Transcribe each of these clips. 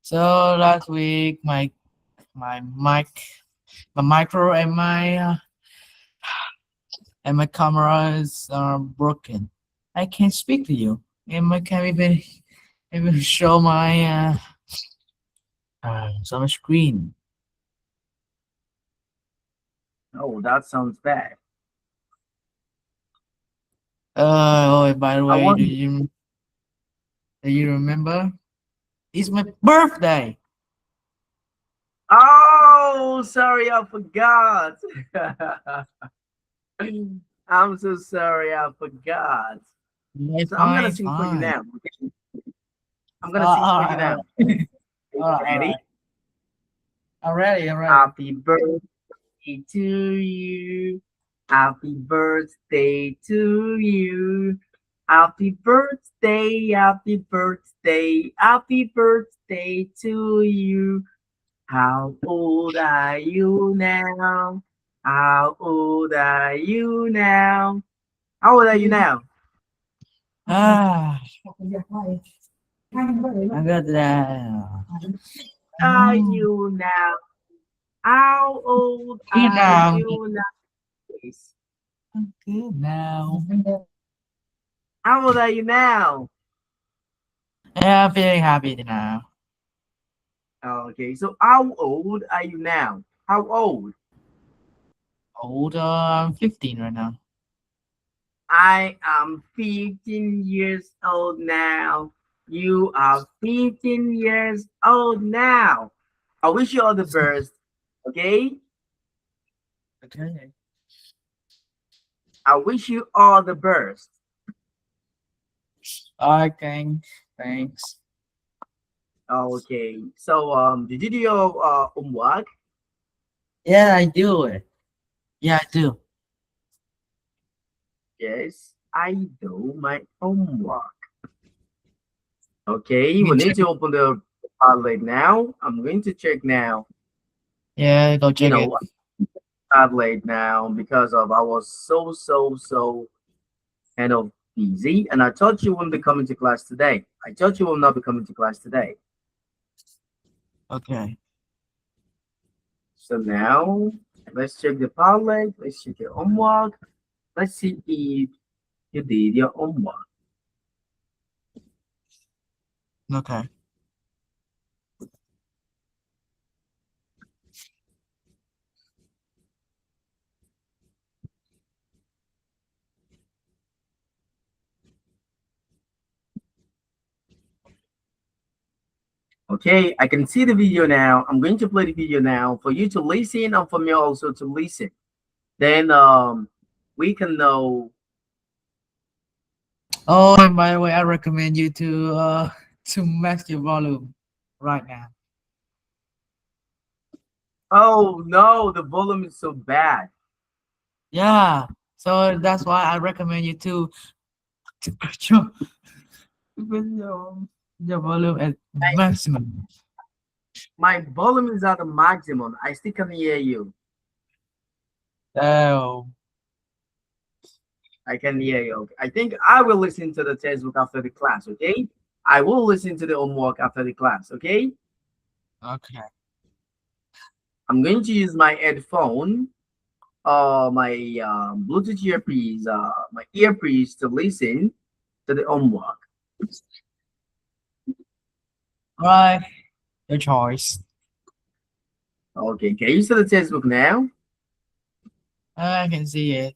So last week, my mic, my micro, and my cameras are broken. I can't speak to you, and I can't even show my some screen. Oh, that sounds bad. Oh, by the I way, want. do you remember? It's my birthday. Oh, sorry, I forgot. I'm so sorry, I forgot. It's So I'm fine, gonna it's sing for you fine. now. Okay? I'm gonna sing for you now. All Are right, you all right, all ready? right. Already, already. Happy birthday to you. Happy birthday to you. Happy birthday, happy birthday, happy birthday to you. How old are you now? How old are you now? How old are you now? Ah, I got that. Are Mm, you now? How old okay are now. you now? Please? Okay now. How old are you now? Yeah, I'm feeling happy now. Okay, so how old are you now? How old? Older, I'm 15 right now. I am 15 years old now. You are 15 years old now. I wish you all the best. Okay? Okay. I wish you all the best. Okay, thanks. Okay. So did you do your homework? Yeah, I do it. Yeah, I do. Yes, I do my homework. Okay, You we can need check to it. open the Padlet now. I'm going to check now. Yeah, go You check it. know, Padlet now because of I was so kind of busy, and I thought you wouldn't be coming to class today. I thought you will not be coming to class today. Okay. So now let's check the Padlet. Let's check your homework. Let's see if you did your homework. Okay. Okay, I can see the video now. I'm going to play the video now for you to listen and for me also to listen. Then we can know. Oh, and by the way, I recommend you to max your volume right now. Oh no, the volume is so bad. Yeah. So that's why I recommend you to put your volume at My, maximum. my volume is at the maximum. I still can hear you. Oh, I can hear you. Okay. I think I will listen to the textbook after the class. Okay. I will listen to the homework after the class. Okay. okay. I'm going to use my headphone, my Bluetooth earpiece, my earpiece to listen to the homework. All right. Your choice. Okay. Can you see the textbook now? I can see it.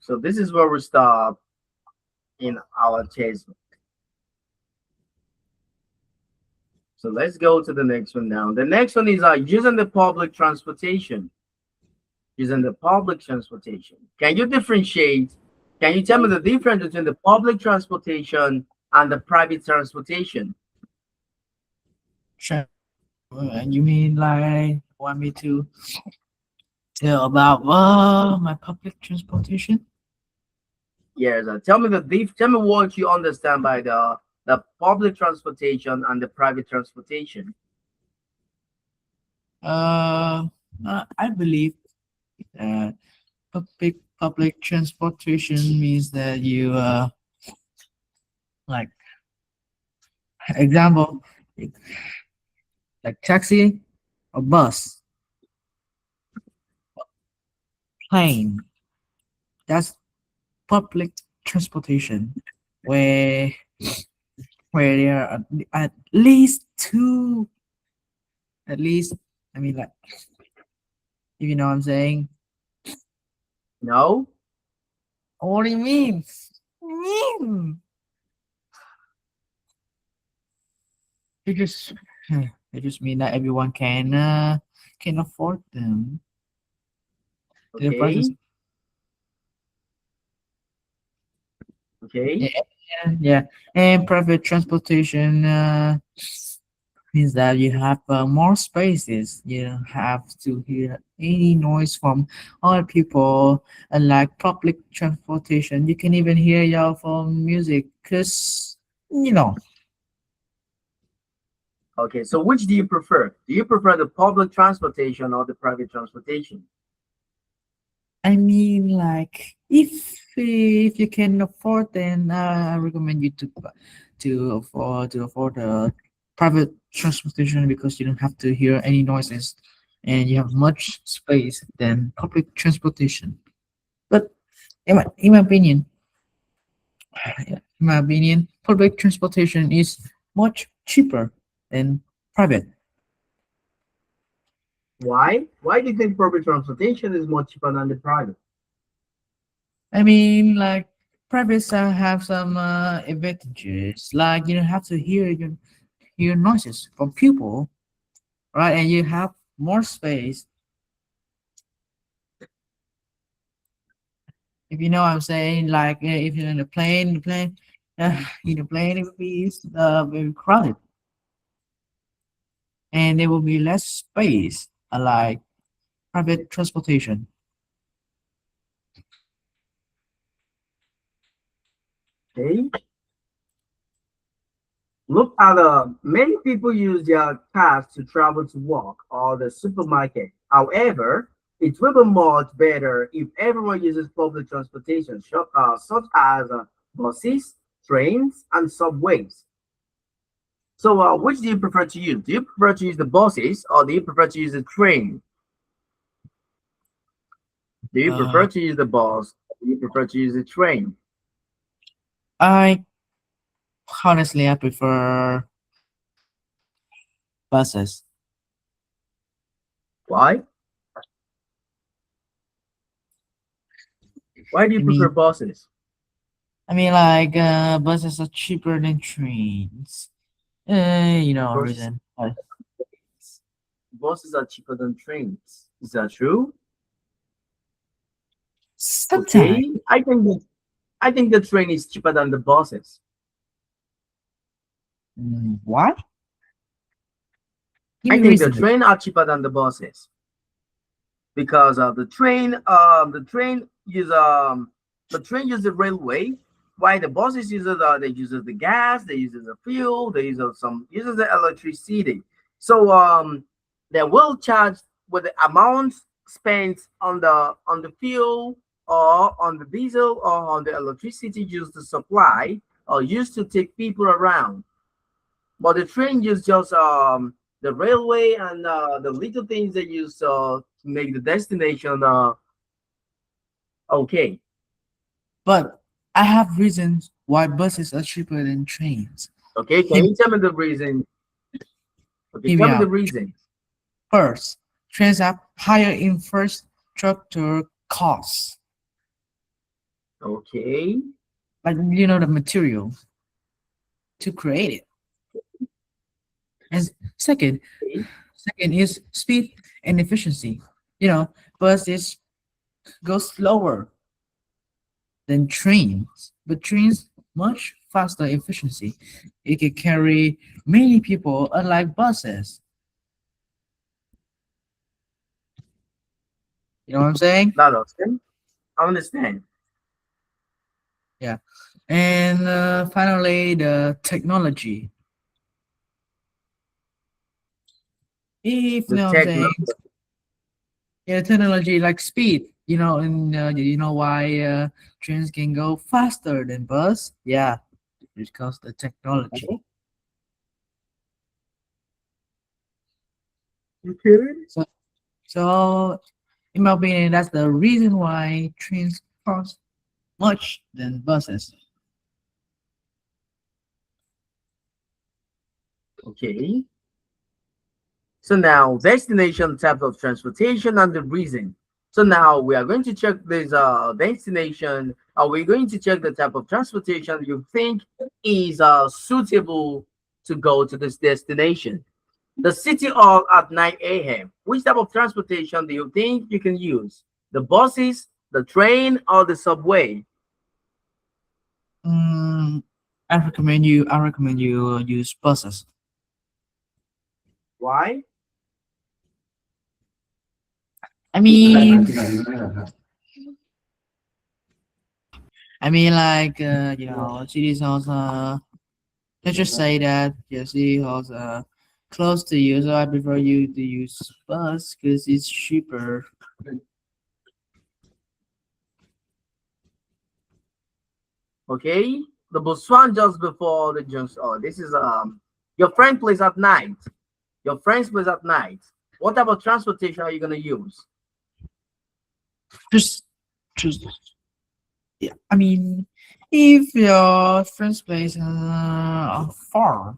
So this is where we stop in our textbook. So let's go to the next one now. The next one is using the public transportation. Using the public transportation. Can you differentiate? Can you tell me the difference between the public transportation and the private transportation? Sure. You mean like want me to tell about my public transportation? Yes. Tell me tell me what you understand by the public transportation and the private transportation. Uh, I believe uh, public transportation means that you like example like taxi or bus, plane. That's public transportation where there are at least two, at least, I mean, like, if you know what I'm saying. No. What do you mean? What do you mean? It just it just mean that everyone can afford them. The prices. Okay. Okay. Yeah, yeah. And private transportation means that you have more spaces. You don't have to hear any noise from other people. Unlike public transportation, you can even hear your phone music because, you know, Okay. So which do you prefer? Do you prefer the public transportation or the private transportation? I mean, like, if you can afford, then I recommend you to afford private transportation because you don't have to hear any noises, and you have much space than public transportation. But in my opinion, public transportation is much cheaper than private. Why? Why do you think public transportation is more cheaper than the private? I mean, like privates have some advantages, like you don't have to hear noises from people, right? And you have more space. If you know what I'm saying, like if you're in a plane, in a plane, it will be very crowded, and there will be less space, unlike private transportation. Okay. Look at many people use their cars to travel to work or the supermarket. However, it will be much better if everyone uses public transportation, such as buses, trains, and subways. So, which do you prefer to use? Do you prefer to use the buses or do you prefer to use the train? Do you prefer Uh, to use the bus? Or do you prefer to use the train? I honestly I prefer buses. Why? Why do I you prefer mean, buses? like buses are cheaper than trains. You know a Buses, reason. buses are cheaper than trains. Is that true? Sometimes. Okay, I think the train is cheaper than the buses. Why? Give I me think the reason. train are cheaper than the buses because the train uses the railway, while the buses uses the gas, they uses the fuel, they uses the electricity. So they will charge with the amount spent on the fuel or on the diesel or on the electricity used to supply or used to take people around. But the train use just the railway and the little things they use to make the destination okay. But I have reasons why buses are cheaper than trains. Okay, can Hear, you tell me the reason? Okay, hear me tell me the out. reason. First, trains have higher infrastructure costs, Okay, like the material to create it. And second, okay, second is speed and efficiency. You know, buses go slower than trains, but trains much faster efficiency. It can carry many people, unlike buses. You know what I'm saying? that understand. I understand. Yeah. And finally, the technology. If you The know what I'm techno. saying, yeah, technology like speed. You know why trains can go faster than bus? Yeah, because the technology. Okay. So, so in my opinion, that's the reason why trains cost much than buses. Okay. So now destination, type of transportation, and the reason. So now we are going to check this destination. Are we going to check the type of transportation you think is suitable to go to this destination? The city hall at 9 a.m. Which type of transportation do you think you can use? The buses, the train, or the subway? Mm, I recommend you use buses. Why? I mean, like cities also. Let's just say that your city halls are close to you, so I prefer you to use bus because it's cheaper. Okay. The bus one just before the junction. Oh, this is your friend plays at night. Your friends plays at night. What type of transportation are you gonna use? Just, just yeah. I mean, if your friend's place are far,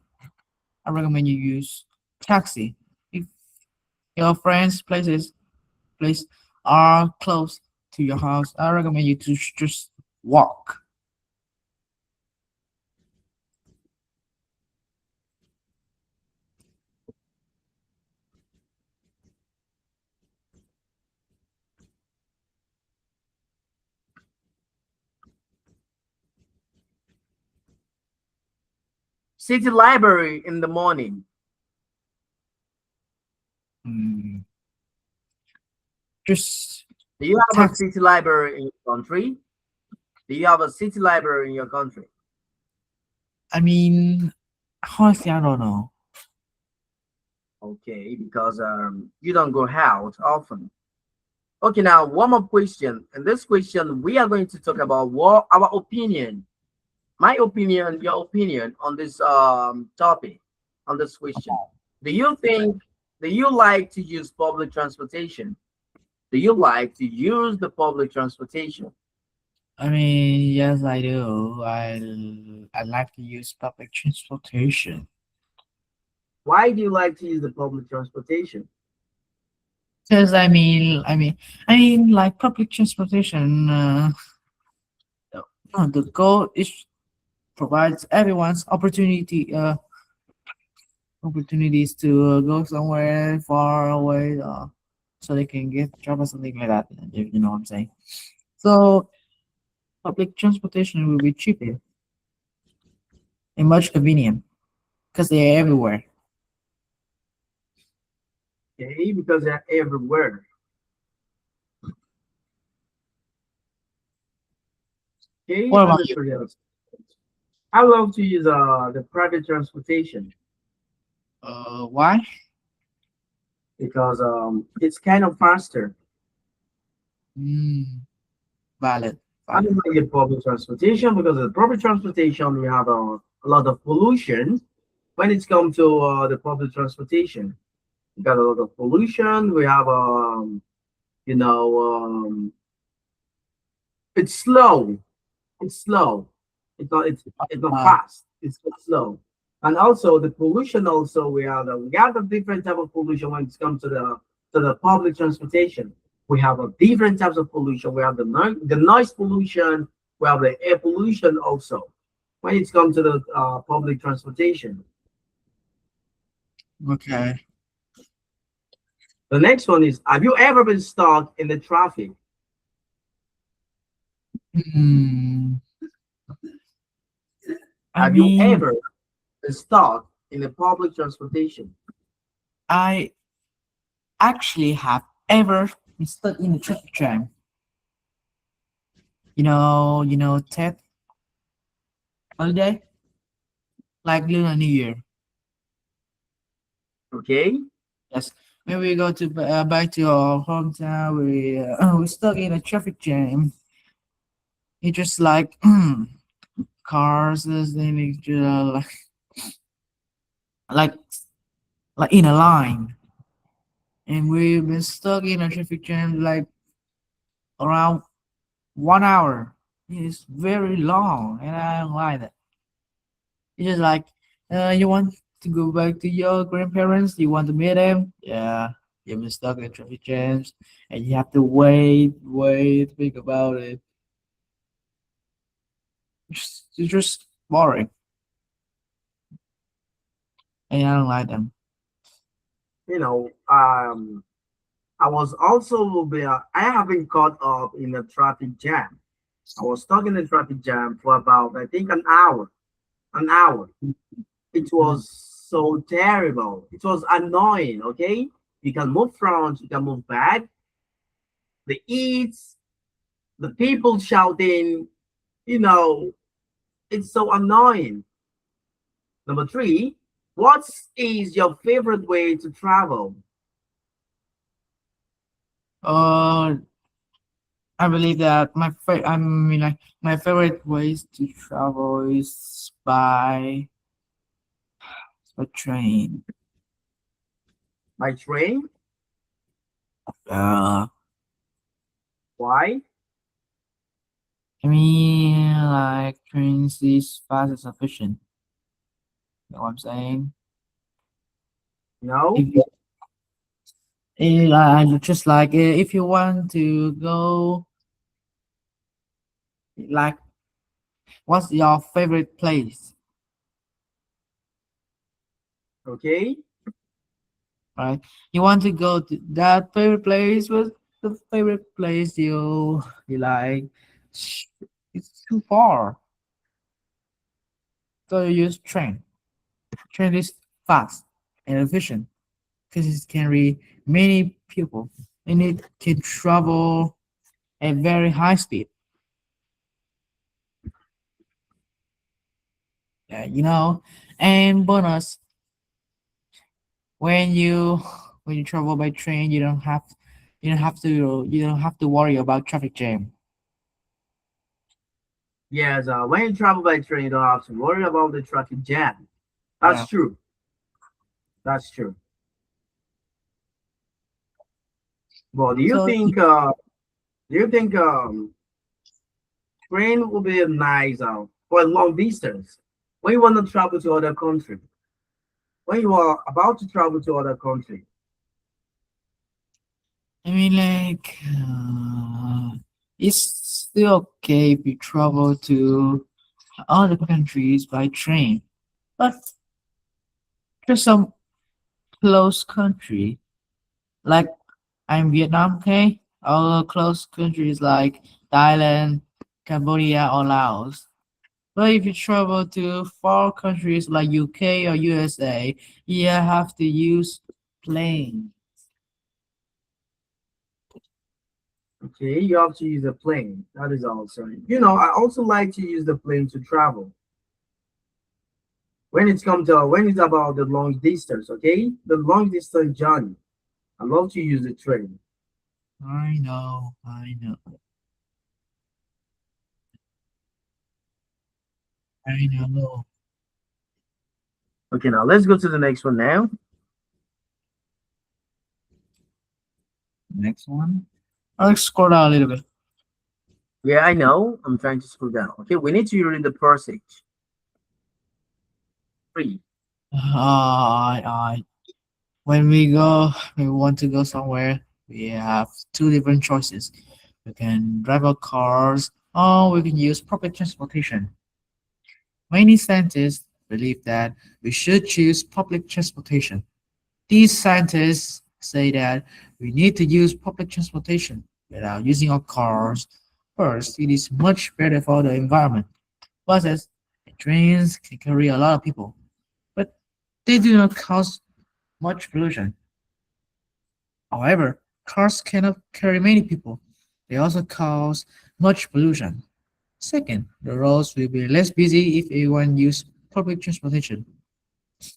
I recommend you use taxi. If your friend's place are close to your house, I recommend you to just walk. City library in the morning. Mm, just Do you have a taxi. city library in your country? Do you have a city library in your country? I mean, honestly, I don't know. Okay, because you don't go out often. Okay, now one more question. In this question, we are going to talk about what our opinion, my opinion, your opinion on this topic, on this question. Do you think, do you like to use public transportation? Do you like to use the public transportation? I mean, yes, I do. I like to use public transportation Why do you like to use the public transportation? because like public transportation. The goal is provides everyone's opportunities to go somewhere far away, so they can get job or something like that. If you know what I'm saying. So public transportation will be cheaper and much convenient because they're everywhere. Okay, because they're everywhere. Okay, What about you? understood. Yes. I love to use the private transportation Why? because it's kind of faster. Mm, valid, I don't valid. like the public transportation because of the public transportation we have a lot of pollution when it's come to the public transportation. We got a lot of pollution. We have you know it's slow. It's slow. It's not Uh, fast. It's slow. And also the pollution. Also we have a different type of pollution when it comes to the public transportation. We have a different types of pollution. We have the noise pollution. We have the air pollution also when it comes to the public transportation. okay. The next one is: have you ever been stuck in the traffic? Hmm. I Have you mean, ever been stuck in the public transportation? I actually have ever been stuck in a traffic jam. Ted holiday, like Lunar New Year. Okay. Yes. when we go to back to our hometown, we stuck in a traffic jam. It's just like cars, then it's just like like in a line, and we've been stuck in a traffic jam like around 1 hour. It's very long, and I don't like that. It's just like, you want to go back to your grandparents, you want to meet them. Yeah, you've been stuck in traffic jams, and you have to wait, think about it. It's just boring, and I don't like them. You know, I was also there. I have been caught up in a traffic jam. I was stuck in the traffic jam for about, I think, an hour. An hour. It Mhm. was so terrible. It was annoying. Okay, you can move front, you can move back. The heat, the people shouting. You know, it's so annoying. Number three, what is your favorite way to travel? Uh, I believe that I mean, like, my favorite ways to travel is by train. By train? Uh, Why? I mean, like, trains is fast and efficient. You know what I'm saying? No? If you, just like, if you want to go, like, what's your favorite place, Okay. right? You want to go to that favorite place, but the favorite place you like, it's too far. So you use train. Train is fast and efficient because it carry many people and it can travel at very high speed. Yeah, and bonus, when you when you travel by train, you don't have to worry about traffic jam. Yes, when you travel by train, you don't have to worry about the traffic jam. That's Yeah. true. That's true. Well, So do you think train will be nice for a long distance? When you want to travel to other country, when you are about to travel to other country, I mean, like, it's still okay if you travel to other countries by train, but there's some close country like I'm Vietnam, okay? Other close countries like Thailand, Cambodia, or Laos. But if you travel to far countries like UK or USA, you have to use plane. okay, you have to use a plane. That is also, you know, I also like to use the plane to travel. When it's about the long distance, okay? The long distance journey. I love to use the train. I know, I know. Okay, now let's go to the next one now. Next one. I'll scroll down a little bit. Yeah, I know. I'm trying to scroll down. Okay, we need to read the passage. Three. I when we want to go somewhere, we have two different choices. We can drive our cars or we can use public transportation. Many scientists believe that we should choose public transportation. These scientists say that we need to use public transportation without using our cars. First, it is much better for the environment. Buses and trains can carry a lot of people, but they do not cause much pollution. However, cars cannot carry many people. They also cause much pollution. Second, the roads will be less busy if everyone use public transportation.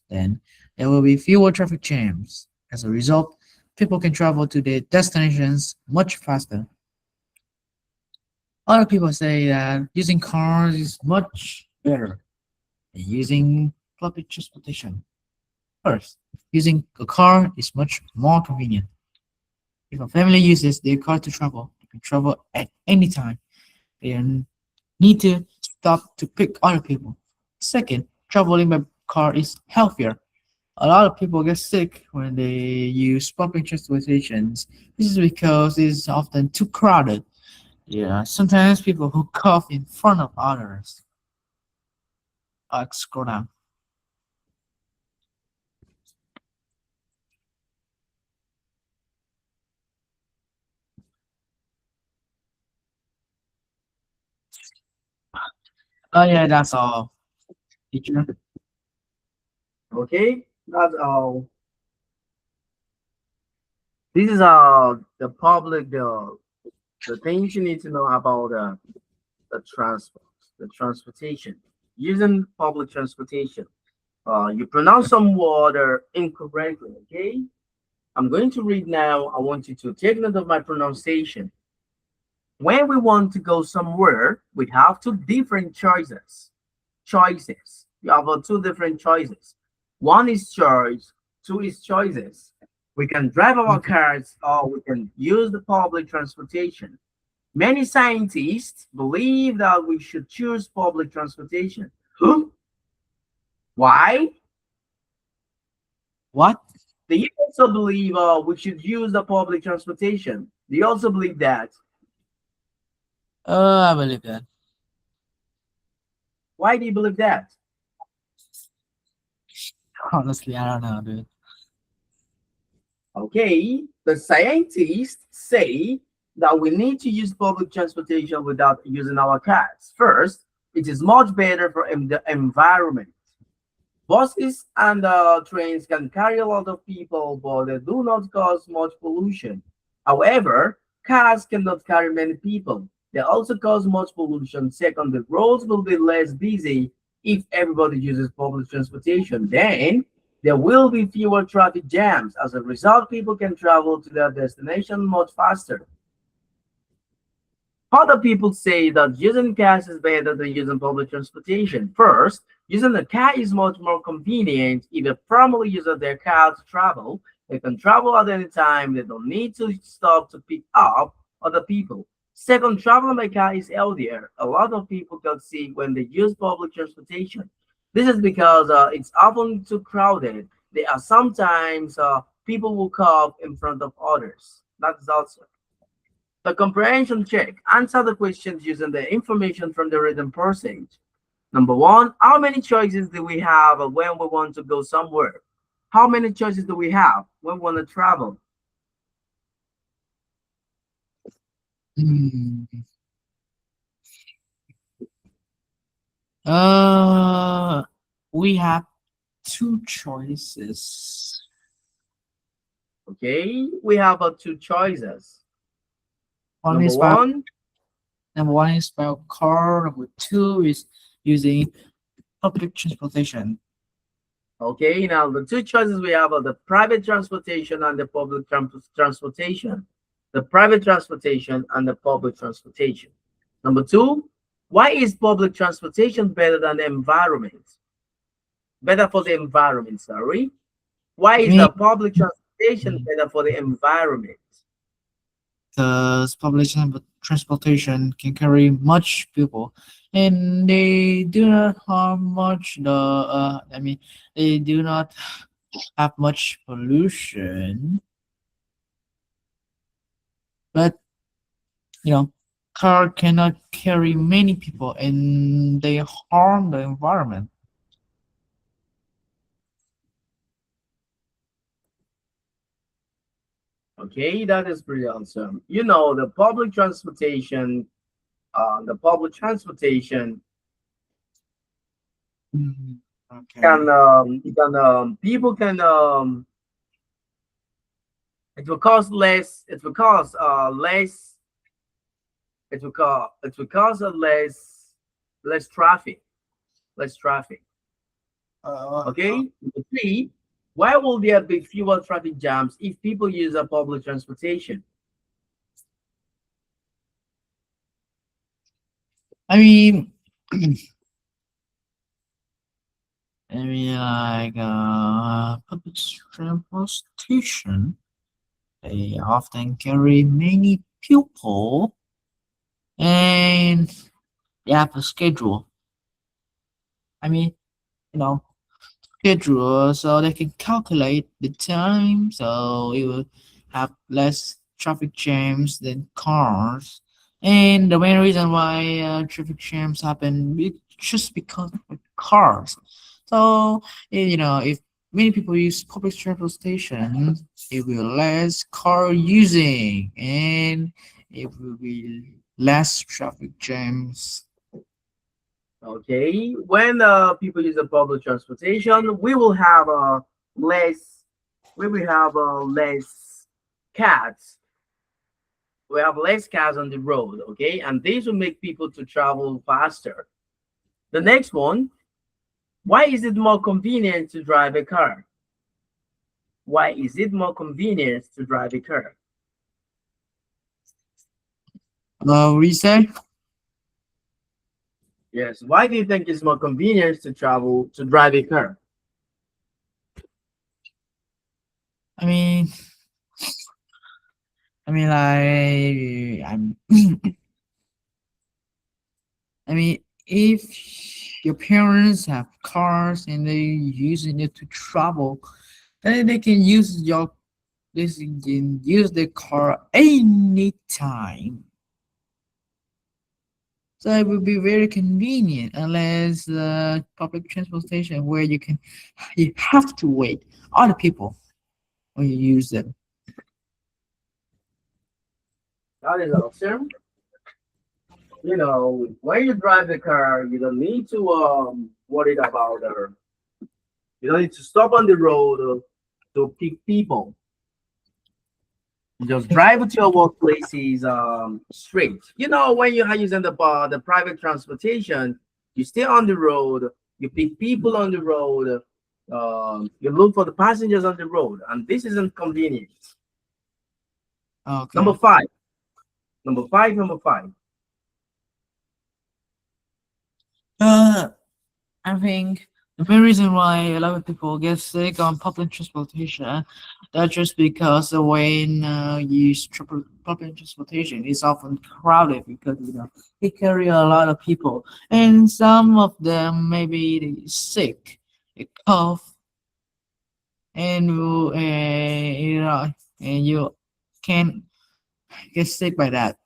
Then there will be fewer traffic jams. As a result, people can travel to their destinations much faster. Other people say that using cars is much better than using public transportation. First, using a car is much more convenient. If a family uses their car to travel, they can travel at any time. They don't need to stop to pick other people. Second, traveling by car is healthier. A lot of people get sick when they use public transportations. This is because it's often too crowded. Yeah, sometimes people who cough in front of others. Scroll down. Oh yeah, that's all. Teacher. Okay, that's all. This is the public the things you need to know about the transport, the transportation. Using public transportation. You pronounce some word incorrectly, okay? I'm going to read now. I want you to take note of my pronunciation. When we want to go somewhere, we have two different choices. Choices. You have two different choices. One is choice, two is choices. We can drive our Okay. cars or we can use the public transportation. Many scientists believe that we should choose public transportation. Huh? Why? What? They also believe we should use the public transportation. They also believe that. I believe that. Why do you believe that? Honestly, I don't know, dude. Okay, the scientists say that we need to use public transportation without using our cars. First, it is much better for the environment. Buses and trains can carry a lot of people, but they do not cause much pollution. However, cars cannot carry many people. They also cause much pollution. Second, the roads will be less busy if everybody uses public transportation. Then there will be fewer traffic jams. As a result, people can travel to their destination much faster. Other people say that using cars is better than using public transportation. First, using a car is much more convenient. If a family uses their car to travel, they can travel at any time. They don't need to stop to pick up other people. Second, traveling by car is healthier. A lot of people get sick when they use public transportation. This is because it's often too crowded. There are sometimes people who cough in front of others. That is also the comprehension check. Answer the questions using the information from the written passage. Number one, how many choices do we have when we want to go somewhere? How many choices do we have when we want to travel? Hmm. Uh, we have two choices. Okay, we have two choices. One Number is by one, Number one is by car. Number two is using public transportation. okay, now the two choices we have are the private transportation and the public transportation. The private transportation and the public transportation. Number two, why is public transportation better than the environment? Better for the environment, sorry. Why I is mean, the public transportation better for the environment? because transportation can carry much people, and they do not harm much the. They do not have much pollution, but you know, car cannot carry many people, and they harm the environment. Okay, that is pretty awesome. You know, the public transportation Mhm. Okay. can people can it will cost less. It will cause less traffic. Less traffic. Uh, uh, Okay. Number three. Why will there be fewer traffic jams if people use a public transportation? I mean, public transportation. They often carry many people, and they have a schedule. I mean, you know, schedule so they can calculate the time, so it will have less traffic jams than cars. And the main reason why traffic jams happen is just because of cars. So if many people use public transportation, it will less car using, and it will be less traffic jams. Okay, when people use the public transportation, we will have less, we will have less cars. We have less cars on the road. Okay, and this will make people to travel faster. The next one, why is it more convenient to drive a car? Why is it more convenient to drive a car? What you say? Yes. Why do you think it's more convenient to travel to drive a car? I mean, I'm. I mean, if your parents have cars and they using it to travel, then they can use the car anytime. So it would be very convenient, unless public transportation where you have to wait other people when you use them. That is awesome. When you drive the car, you don't need to worry about you don't need to stop on the road to pick people. You just drive to your workplaces straight. When you are using the private transportation, you stay on the road, you pick people on the road, you look for the passengers on the road, and this isn't convenient. Number Okay. five, number five. Uh, I think the main reason why a lot of people get sick on public transportation, that's just because when you use public transportation, it's often crowded because it carry a lot of people, and some of them maybe they sick, they cough, and you can get sick by that.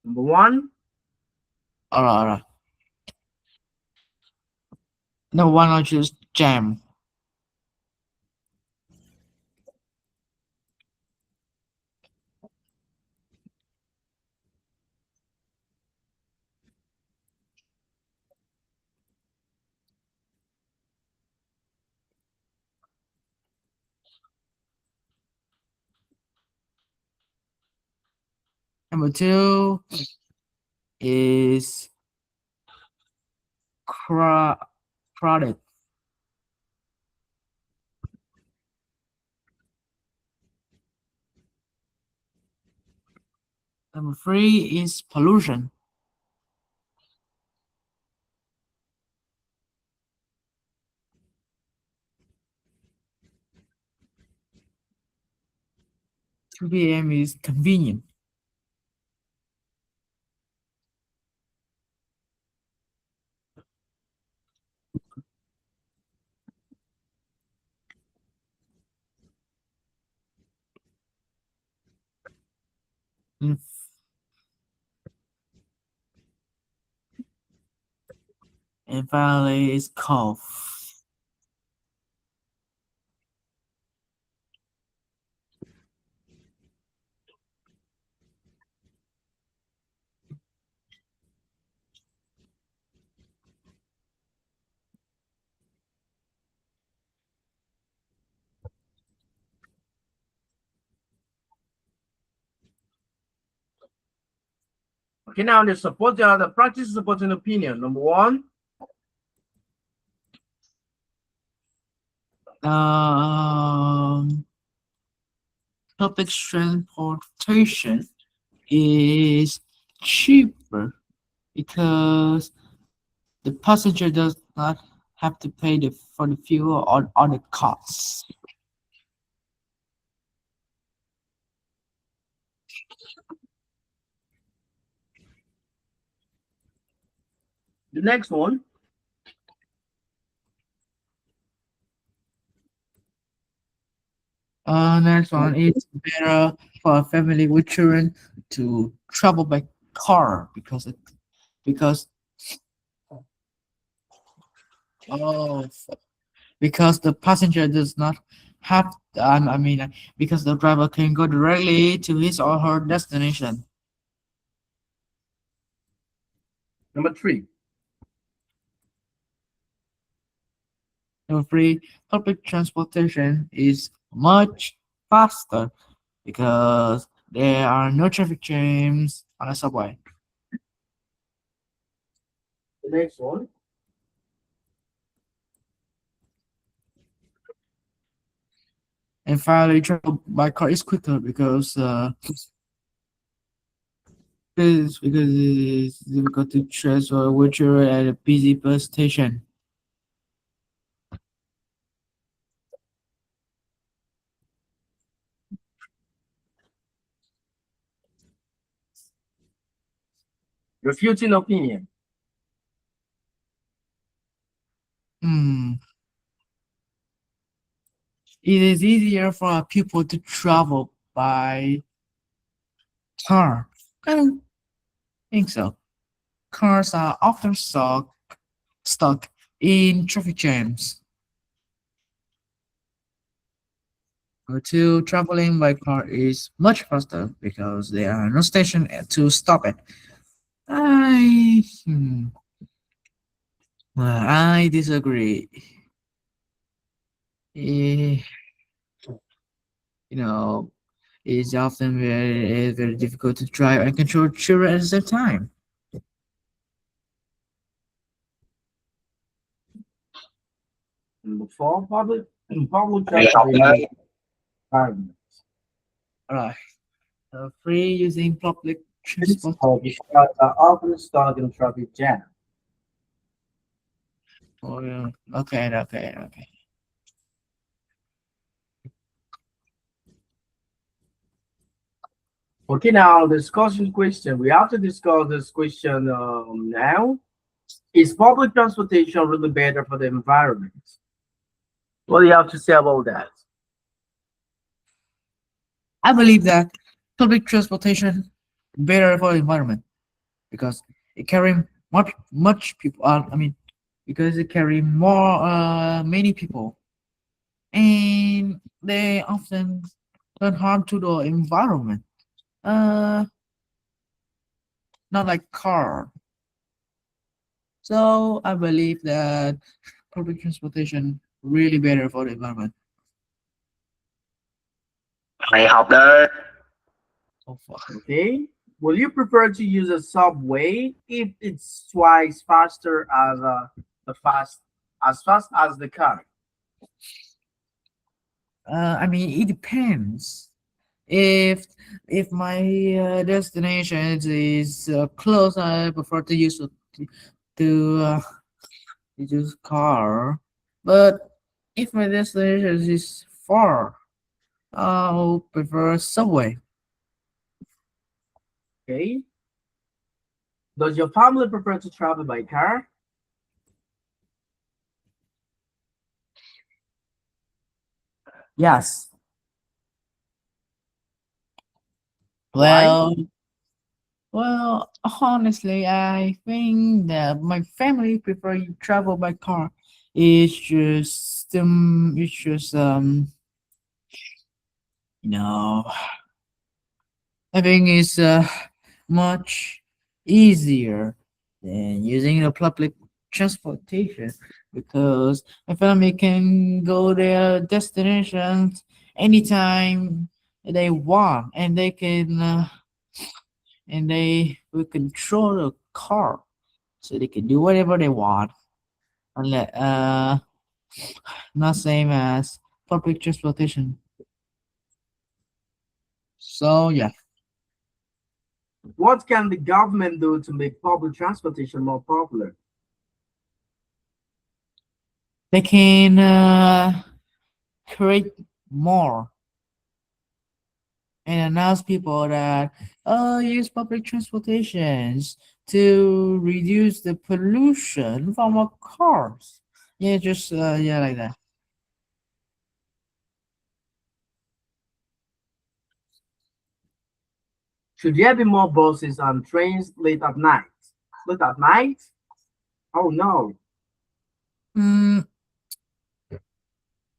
Number one, Alright. No, why not just jam? Number two is crowded. Number three is pollution. 2 p.m. is convenient. And finally is cough. Okay, now the practice supporting opinion. Number one, Um, public transportation is cheaper because the passenger does not have to pay for the fuel or other costs. the next one, Next one, it's better for a family with children to travel by car because oh because the passenger does not have I mean because the driver can go directly to his or her destination. number three. Number three, public transportation is much faster because there are no traffic jams on the subway. The next one, And finally, travel by car is quicker because it's difficult to transfer wheelchair at a busy bus station. refuting opinion. Hmm. It is easier for people to travel by car. I don't think so. Cars are often stuck in traffic jams. Number two, traveling by car is much faster because there are no station to stop it. I I disagree. Eh, you know, it's often very difficult to drive and control children at the same time. Number four, public transportation environment. Alright, free using public These transport. cars are often stuck in traffic jam. Oh, yeah. Okay. Okay, now discussion question. We have to discuss this question now. Is public transportation really better for the environment? What do you have to say about that? I believe that public transportation better for the environment because it carry much people. I mean, because it carry more many people, and they often don't harm to the environment. Uh, Not like car. So I believe that public transportation really better for the environment. Mày học đi. So far. Okay. Will you prefer to use a subway if it's twice faster as as fast as the car? I mean, it depends. If if my destination is close, I prefer to, uh, to use car. But if my destination is far, I'll prefer subway. Okay. Does your family prefer to travel by car? Yes. Why? Well, honestly, I think that my family prefer you travel by car. It's just you know, I think it's much easier than using the public transportation because my family can go their destinations anytime they want, and they can and they we control the car so they can do whatever they want. Unless, not same as public transportation. So yeah, What can the government do to make public transportation more popular? they can create more and announce people that use public transportations to reduce the pollution from our cars. Yeah, just yeah, like that. Should there be more buses and trains late at night? Late at night? Oh no. Mm,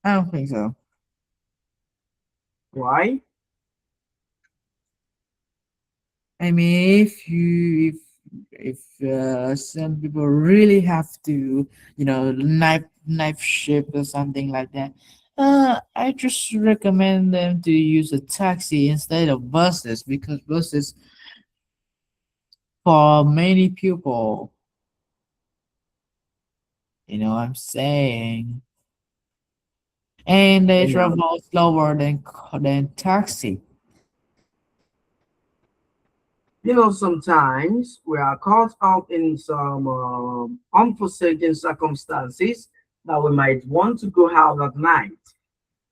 I don't think so. Why? I mean, if some people really have to, knife shift or something like that, I just recommend them to use a taxi instead of buses because buses for many people, what I'm saying, and they You know, travel slower than taxi. sometimes we are caught up in some unforeseen circumstances that we might want to go out at night.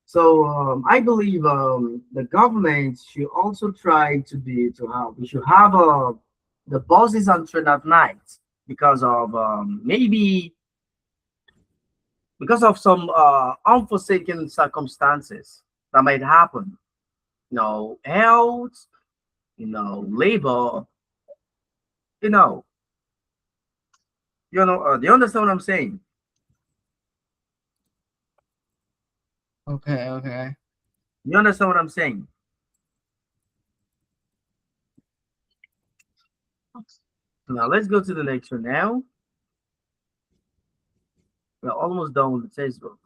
So I believe the government should also try to have we should have the buses and train at night because of maybe because of some unforeseen circumstances that might happen. Health, labor, you know, do you understand what I'm saying? Okay, okay. You understand what I'm saying? So now let's go to the next one now. We're almost done with the textbook.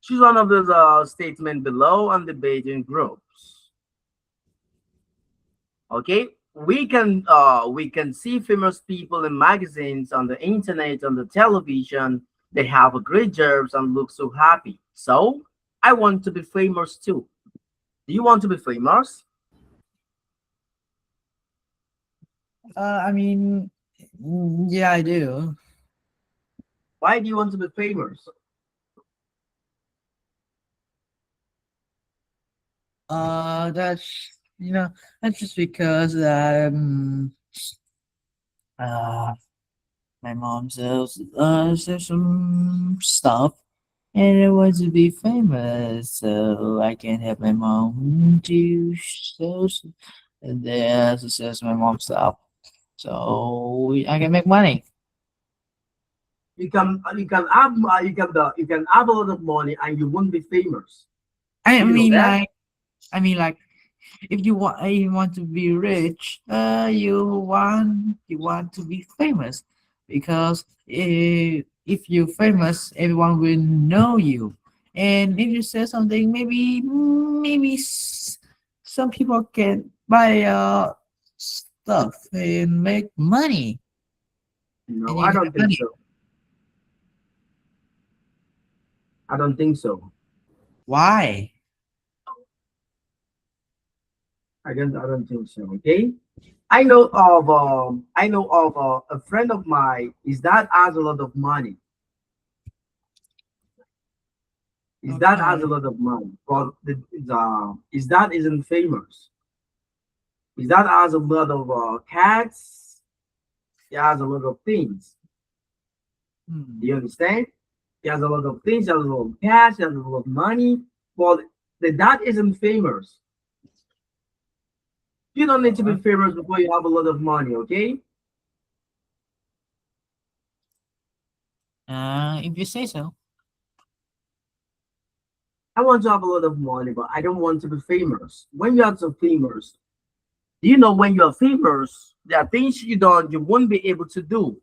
Choose one of those statements below and debate in groups. Okay, we can see famous people in magazines, on the internet, on the television. They have a great jobs and look so happy. So I want to be famous too. Do you want to be famous? I mean, yeah, I do. Why do you want to be famous? That's that's just because uh my mom sells some stuff and I want to be famous, so I can help my mom to sell and then also sells my mom's stuff, so I can make money. You can have a lot of money and you won't be famous. I Do you know mean, that? like if you want to be rich, you want to be famous because if you're famous, everyone will know you, and if you say something, maybe some people can buy stuff and make money, and No, you I get don't think money. so. I don't think so. Why? I don't think so. Okay. I know of a friend of mine. His dad has a lot of money. His dad has a Okay. lot of money, but his dad isn't famous. His dad has a lot of cats. He has a lot of things. Do Hmm. you understand? He has a lot of things. He has a lot of cash. He has a lot of money. But the dad isn't famous. You don't need to be Uh, famous before you have a lot of money. Okay. if you say so. I want to have a lot of money, but I don't want to be famous. When you are so famous, do you know when you're famous, there are things you won't be able to do.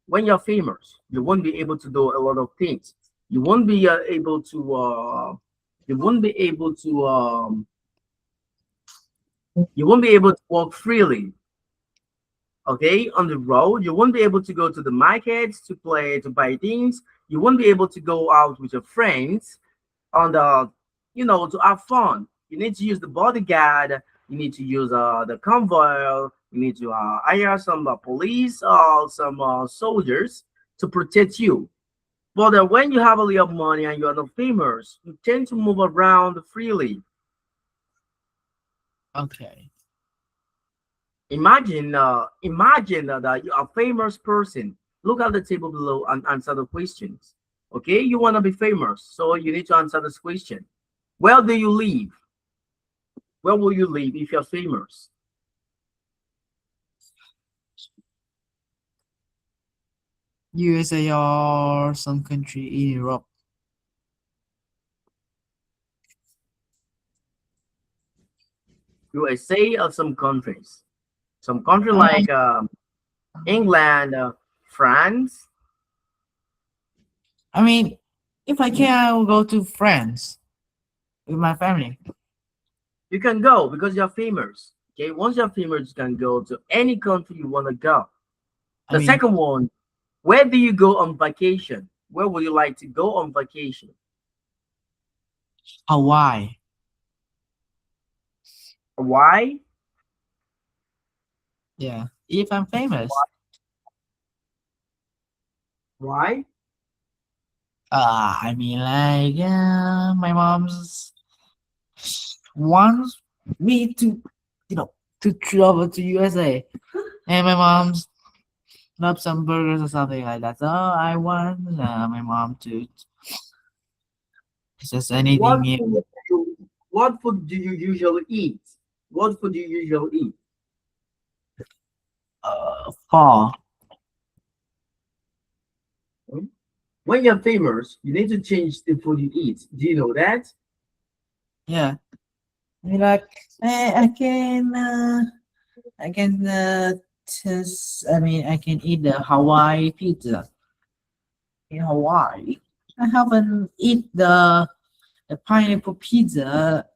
When you're famous, you won't be able to do a lot of things. You won't be able to. You won't be able to. You won't be able to walk freely, okay, on the road. You won't be able to go to the markets to play, to buy things. You won't be able to go out with your friends on the, to have fun. You need to use the bodyguard. You need to use the convoy. You need to hire some police or some soldiers to protect you. But when you have a little money and you are not famous, you tend to move around freely. Okay. Imagine that you're a famous person. Look at the table below and answer the questions. Okay, you want to be famous, so you need to answer this question. Where do you live? Where will you live if you're famous? USA or some country in Europe. USA or some countries? Some country I, like England, France. I mean, if I can, I will go to France with my family. You can go because you're famous. Okay, once you're famous, you can go to any country you want to go. I The mean, second one, where do you go on vacation? Where would you like to go on vacation? Hawaii. Why? Yeah. If I'm famous, Why? I mean, like, my mom's wants me to, you know, to travel to USA, and my mom's love some burgers or something like that. So I want my mom to just anything What new. food what food do you usually eat? What food do you usually eat? Fall. Hmm? When you're famous, you need to change the food you eat. Do you know that? Yeah. I mean, like, I can just, I mean, I can eat the Hawaii pizza in Hawaii. I haven't eat the pineapple pizza.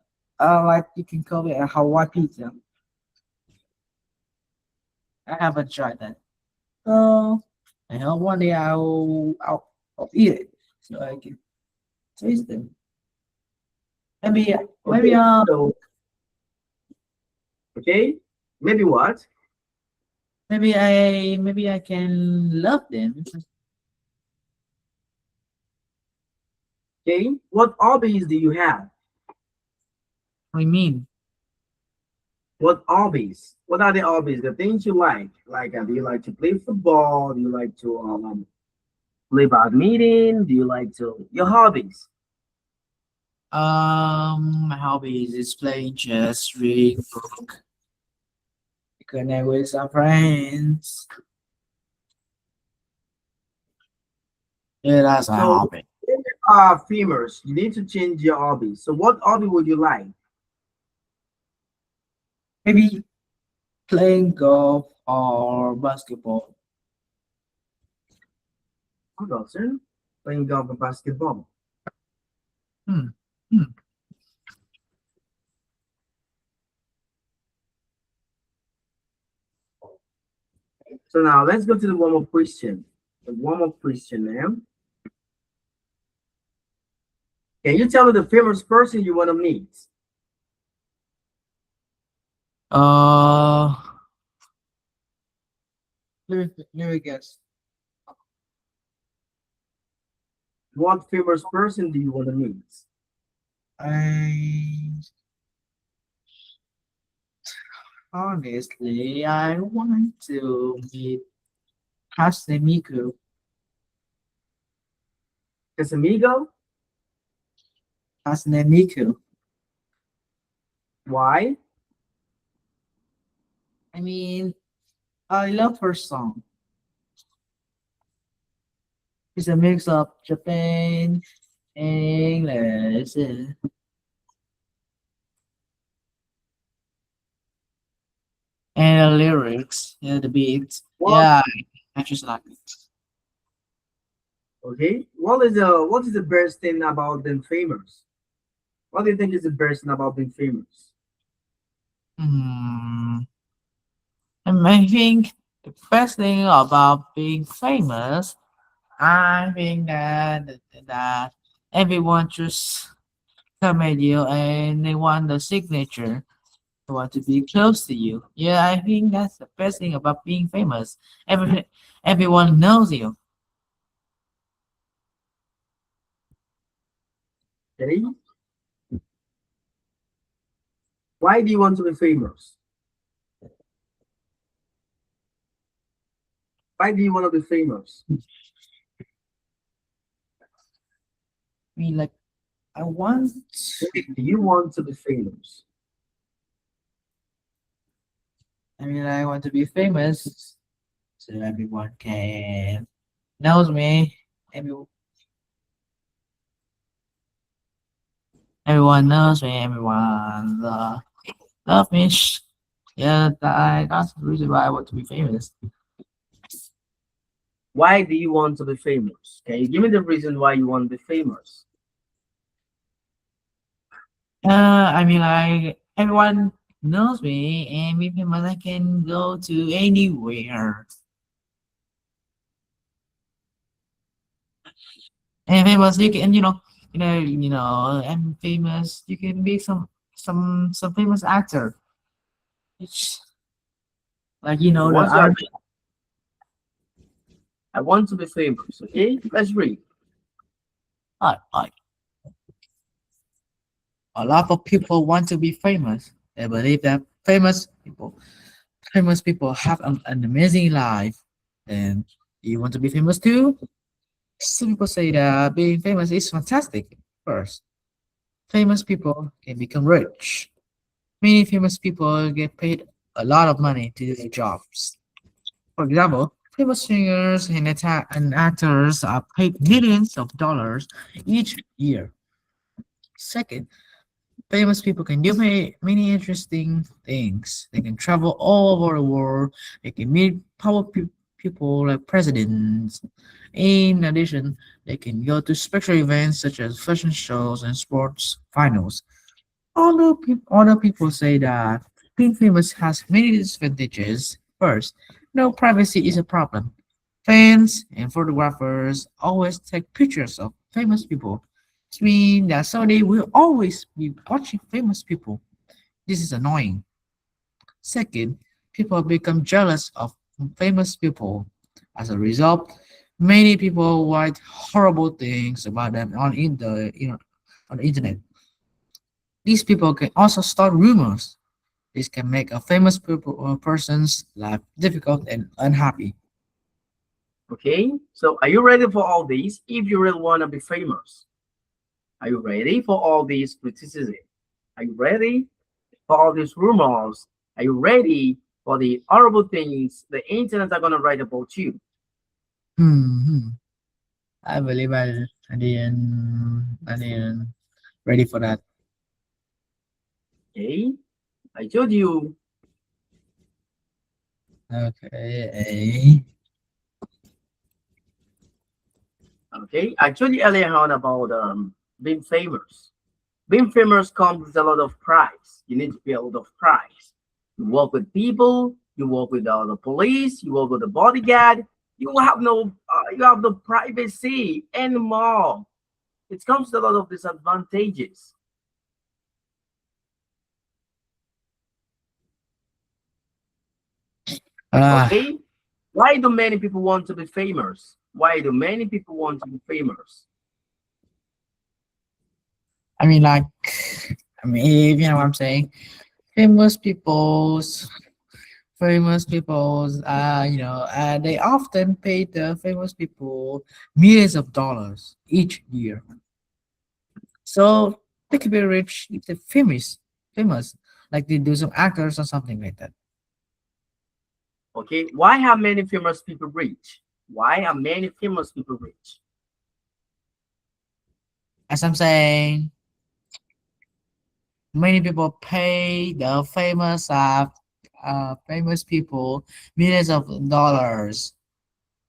Like you can call it a Hawaii pizza. I haven't tried that. So I hope one day I'll eat it so I can taste them. Maybe maybe Okay, so okay, maybe what? maybe I can love them. Okay, what hobbies do you have? I mean, What hobbies? What are the hobbies? The things you like? Like, do you like to play football? Do you like to play badminton? Do you like to your hobbies? my hobbies is playing chess, reading book, connect with some friends. Yeah, that's my So, hobby. if you are famous, you need to change your hobby. So, what hobby would you like? Maybe playing golf or basketball. Good option. Playing golf and basketball. Hmm. Hmm. So now let's go to the warm-up question. The warm-up question, ma'am. Can you tell me the famous person you want to meet? Uh, let me guess. What famous person do you want to meet? I honestly, I want to meet Hasemiku. Casamigo? Hasemiku. Why? I mean, I love her song. It's a mix of Japan and English and the lyrics, yeah, the beats. What? Yeah, I just like it. Okay. What is the best thing about being famous? What do you think is the best thing about being famous? Hmm. And I think the best thing about being famous, I think that everyone just come at you and they want the signature. They want to be close to you. Yeah, I think that's the best thing about being famous. Everyone knows you. Okay. Why do you want to be famous? Why do you want to be famous? I mean, like, I want. Why do you want to be famous? I want to be famous so everyone can knows me. Every, everyone knows me. Everyone love me. Yeah, that's the reason why I want to be famous. Why do you want to be famous? Can you give me the reason why you want to be famous? Like everyone knows me, and with famous I can go to anywhere. And famous, you can, I'm famous. You can be some famous actor. It's like Okay, the what's your army. I want to be famous. Okay, let's read. Like a lot of people want to be famous. They believe that famous people have an amazing life, and you want to be famous too. Some people say that being famous is fantastic. First, famous people can become rich. Many famous people get paid a lot of money to do their jobs. For example, famous singers and actors are paid millions of dollars each year. Second, famous people can do many interesting things. They can travel all over the world. They can meet people like presidents. In addition, they can go to special events such as fashion shows and sports finals. Although other people say that being famous has many disadvantages. First, no privacy is a problem. Fans and photographers always take pictures of famous people. It means that so they will always be watching famous people. This is annoying. Second, people become jealous of famous people. As a result, many people write horrible things about them on the internet. These people can also start rumors. This can make a person's life difficult and unhappy. Okay, so are you ready for all these? If you really want to be famous, are you ready for all these criticism? Are you ready for all these rumors? Are you ready for the horrible things the internet are gonna write about you? Hmm. I believe I didn't ready for that. Okay, I told you. Okay. Okay, I told you earlier on about being famous. Being famous comes with a lot of price. You need to pay a lot of price. You work with people, you work with the police, you work with the bodyguard. You have no privacy anymore. It comes with a lot of disadvantages. Ah, Okay, why do many people want to be famous? Why do many people want to be famous? I mean, like, if you know what I'm saying, famous people's, they often pay the famous people millions of dollars each year. So they could be rich if they're famous, like they do some actors or something like that. Okay, why are many famous people rich? Why are many famous people rich? As I'm saying, many people pay the famous people millions of dollars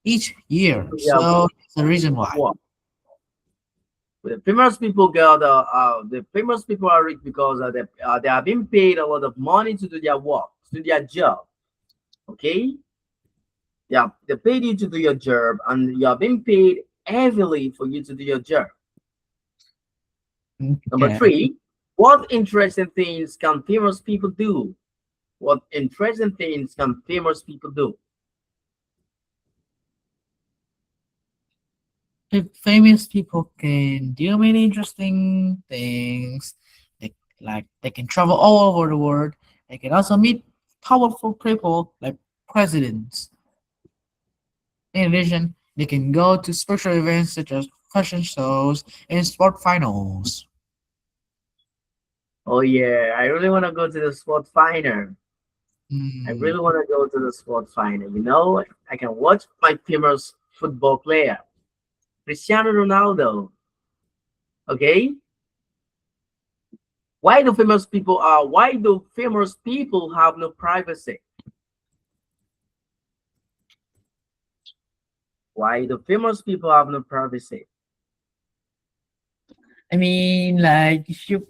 each year. Yeah, So that's the reason why. what? The famous people got the famous people are rich because they are being paid a lot of money to do their work, to do their job. Okay, yeah, they paid you to do your job, and you are being paid heavily for you to do your job. Number Okay. three, what interesting things can famous people do? What interesting things can famous people do? If famous people can do many interesting things, like they can travel all over the world. They can also meet powerful people like presidents. In addition, they can go to special events such as fashion shows and sport finals. Oh yeah, I really want to go to the sport final. I Hmm. really want to go to the sport final. You know, I can watch my famous football player, Cristiano Ronaldo. Okay, why do famous people have no privacy? Why do famous people have no privacy? I mean, like if you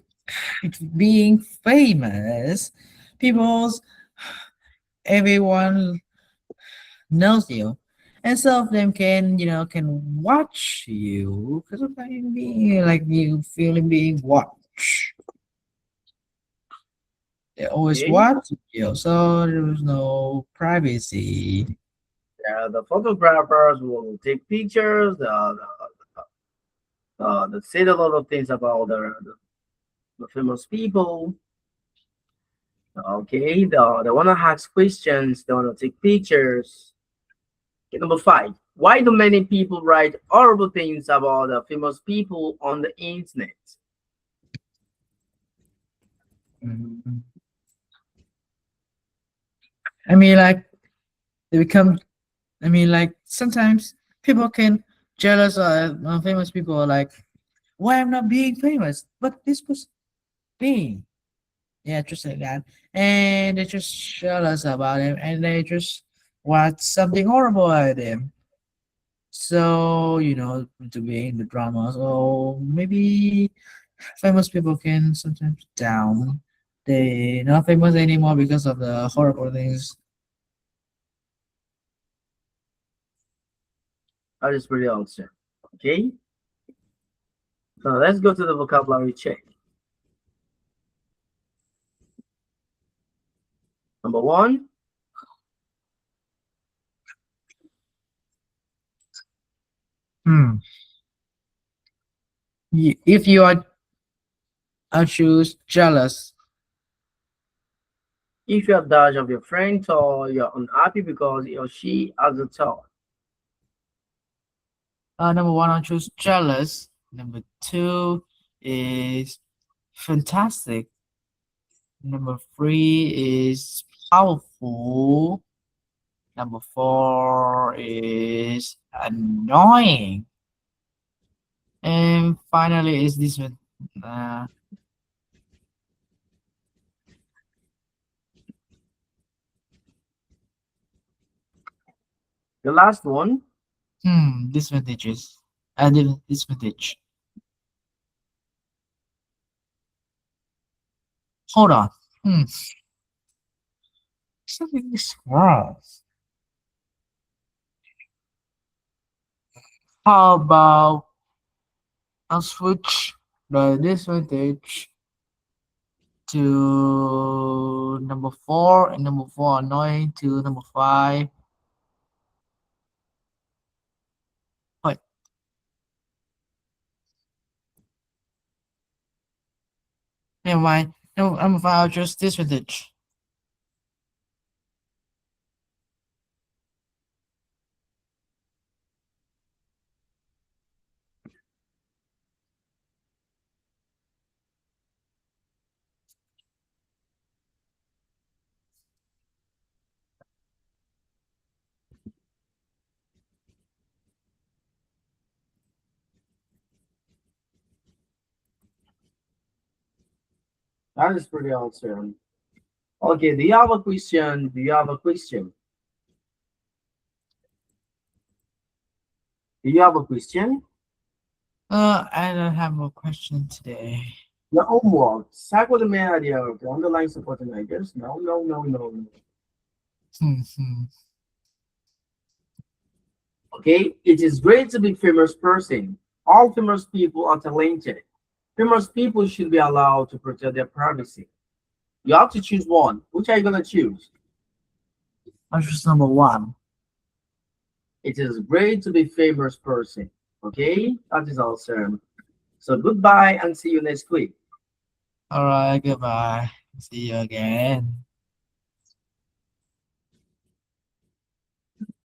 if being famous, people's everyone knows you, and some of them can can watch you because of like being like you feeling being watched. They always Okay, watch you, so there's no privacy. the photographers will take pictures. They say a lot of things about the famous people. Okay, they want to ask questions. They want to take pictures. Okay, number five. Why do many people write horrible things about famous people on the internet? Mhm. I mean, like they become. I mean, like sometimes people can jealous of famous people. Like, why I'm not being famous, but this was being. Yeah, just like that. And they just jealous about him and they just watch something horrible at him. So, to be in the drama. So maybe famous people can sometimes down. They not famous anymore because of the horrible things. That is pretty answer. Okay, so let's go to the vocabulary check. Number one, Hmm. If you are, I choose jealous. if you have dodge of your friend or you're unhappy because he or she has a toy. Number one, I choose jealous. Number two is fantastic. Number three is powerful. Number four is annoying. And finally is this one. Uh, The last one, disadvantages. Disadvantage. Hold on. Hmm, something is wrong. How about I'll switch the disadvantage to number four and number four annoying to number five. Wait, never mind. No, number five, I'll choose disadvantage. that is pretty answer. Okay, do you have a question? Do you have a question? Do you have a question? I don't have more question today. Your homework. Start with the main idea of the underlying supporting ideas. No, no, no, no, no. Hmm. Okay, it is great to be famous person. All famous people are talented. Famous people should be allowed to protect their privacy. You have to choose one. Which are you gonna choose? Option number one. It is great to be famous person. Okay, that is awesome. So goodbye and see you next week. All right. Goodbye. See you again.